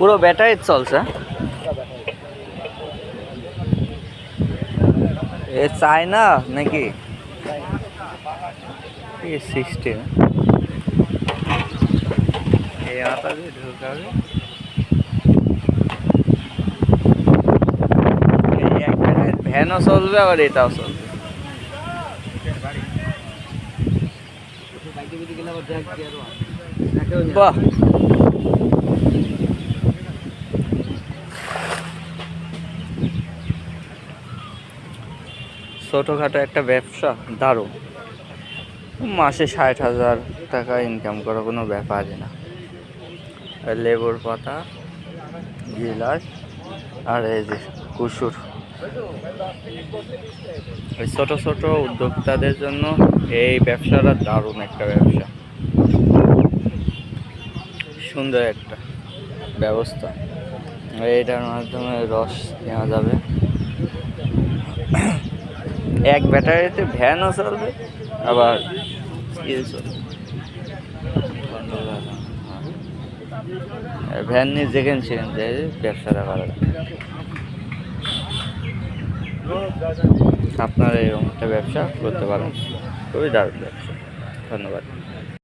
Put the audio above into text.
পুরো ব্যাটারি চলছে। এ চায়না নাকি কি সিস্টেম? এই আটা দিয়ে ঢোকাবে, এই একটা ভ্যানও চলবে আবার এটাও চলবে। বাহ, ছোটখাটো একটা ব্যবসা, দারুণ। মাসে 60,000 টাকা ইনকাম করা কোনো ব্যাপারই না। আর লেবুর পাতা, গিলাস, আর এই যে কুসুর। ওই ছোট ছোট উদ্যোক্তাদের জন্য এই ব্যবসাটা দারুণ একটা ব্যবসা, সুন্দর একটা ব্যবস্থা। এইটার মাধ্যমে রস নেওয়া যাবে, এক ব্যাটারিতে ভ্যানও চলবে আবার ইয়ে চলবে। ভ্যান নিয়ে যেখানে সেখানে যাই ব্যবসাটা করা যায়। আপনারা এরকম একটা ব্যবসা করতে পারেন, খুবই দারুণ ব্যবসা। ধন্যবাদ।